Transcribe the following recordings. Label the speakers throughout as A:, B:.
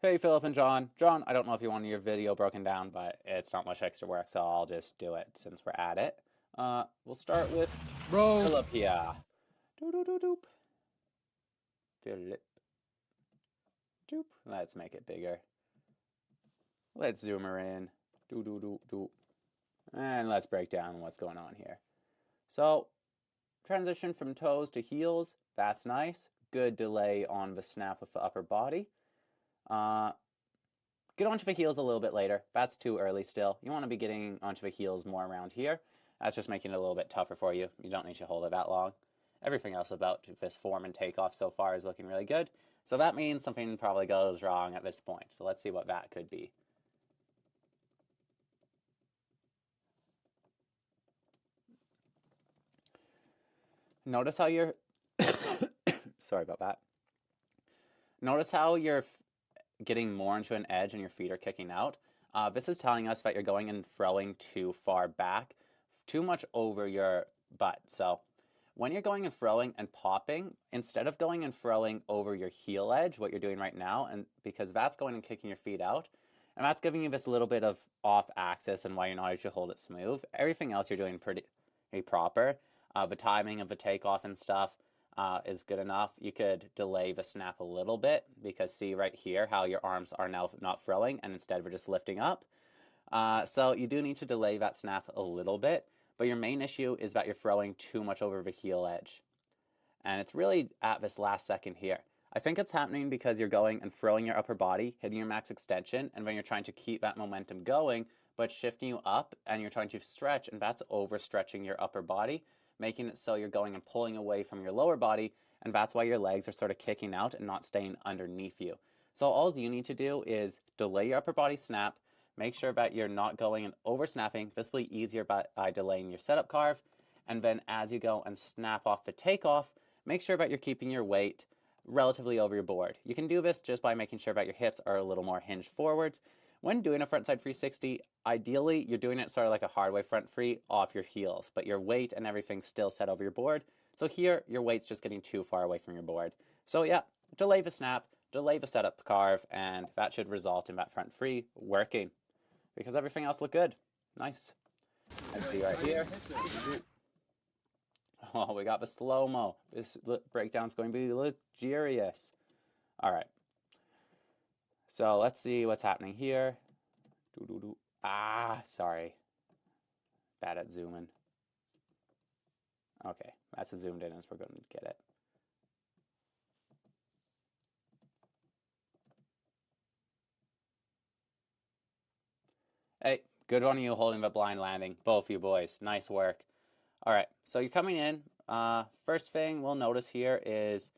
A: Hey, Philip and John. John, I don't know if you wanted your video broken down, but it's not much extra work, so I'll just do it since we're at it. We'll start with
B: Bro,
A: Philip here. Doo doo doo doop. Philip. Doop. Let's make it bigger. Let's zoom her in. Doo doo doo doo. And let's break down what's going on here. So, transition from toes to heels. That's nice. Good delay on the snap of the upper body. Uh, Get onto the heels a little bit later. That's too early still. You want to be getting onto the heels more around here. That's just making it a little bit tougher for you. You don't need to hold it that long. Everything else about this form and takeoff so far is looking really good. So that means something probably goes wrong at this point. So let's see what that could be. Notice how you're... Sorry about that. Notice how you're getting more into an edge and your feet are kicking out. This is telling us that you're going and throwing too far back, too much over your butt. So when you're going and throwing and popping, instead of going and throwing over your heel edge, what you're doing right now, and because that's going and kicking your feet out, and that's giving you this little bit of off axis and why you're not able to hold it smooth. Everything else you're doing pretty proper. The timing of the takeoff and stuff is good enough. You could delay the snap a little bit because see right here how your arms are now not throwing and instead we're just lifting up. So you do need to delay that snap a little bit, but your main issue is that you're throwing too much over the heel edge. And it's really at this last second here. I think it's happening because you're going and throwing your upper body, hitting your max extension, and then you're trying to keep that momentum going, but shifting you up and you're trying to stretch, and that's overstretching your upper body, making it so you're going and pulling away from your lower body, and that's why your legs are sort of kicking out and not staying underneath you. So all you need to do is delay your upper body snap, make sure that you're not going and over snapping. This will be easier by delaying your setup carve, and then as you go and snap off the takeoff, make sure that you're keeping your weight relatively over your board. You can do this just by making sure that your hips are a little more hinged forwards. When doing a frontside 360, ideally you're doing it sort of like a hard way front free off your heels, but your weight and everything's still set over your board. So here, your weight's just getting too far away from your board. So yeah, delay the snap, delay the setup carve, and that should result in that front free working because everything else looked good. Nice. Let's see right here. Oh, we got the slow-mo. This breakdown's going to be luxurious. All right. So let's see what's happening here. Sorry. Bad at zooming. Okay, that's as zoomed in as we're going to get it. Hey, good on you holding the blind landing. Both you boys. Nice work. All right, so you're coming in. First thing we'll notice here is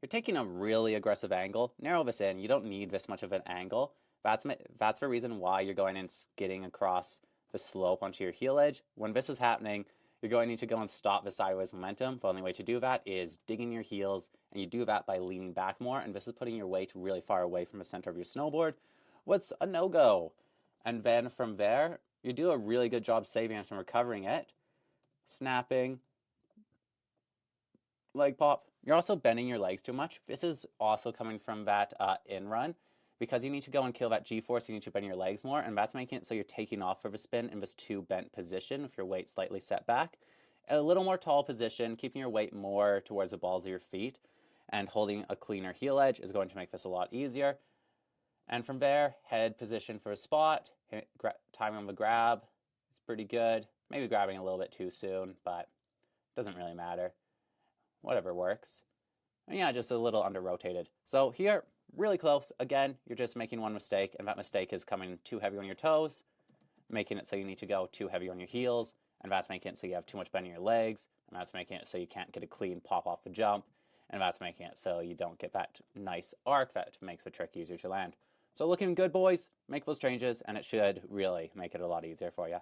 A: you're taking a really aggressive angle. Narrow this in. You don't need this much of an angle. That's the reason why you're going and skidding across the slope onto your heel edge. When this is happening, you're going to need to go and stop the sideways momentum. The only way to do that is digging your heels, and you do that by leaning back more, and this is putting your weight really far away from the center of your snowboard. What's a no-go? And then from there, you do a really good job saving it and recovering it. Snapping, leg pop. You're also bending your legs too much. This is also coming from that in run. Because you need to go and kill that G-force, you need to bend your legs more, and that's making it so you're taking off of a spin in this too bent position with your weight slightly set back. A little more tall position, keeping your weight more towards the balls of your feet, and holding a cleaner heel edge is going to make this a lot easier. And from there, head position for a spot, timing on the grab is pretty good. Maybe grabbing a little bit too soon, but it doesn't really matter. Whatever works. And yeah, just a little under-rotated. So here, really close. Again, you're just making one mistake, and that mistake is coming too heavy on your toes, making it so you need to go too heavy on your heels, and that's making it so you have too much bend in your legs, and that's making it so you can't get a clean pop off the jump, and that's making it so you don't get that nice arc that makes the trick easier to land. So looking good, boys. Make those changes, and it should really make it a lot easier for you.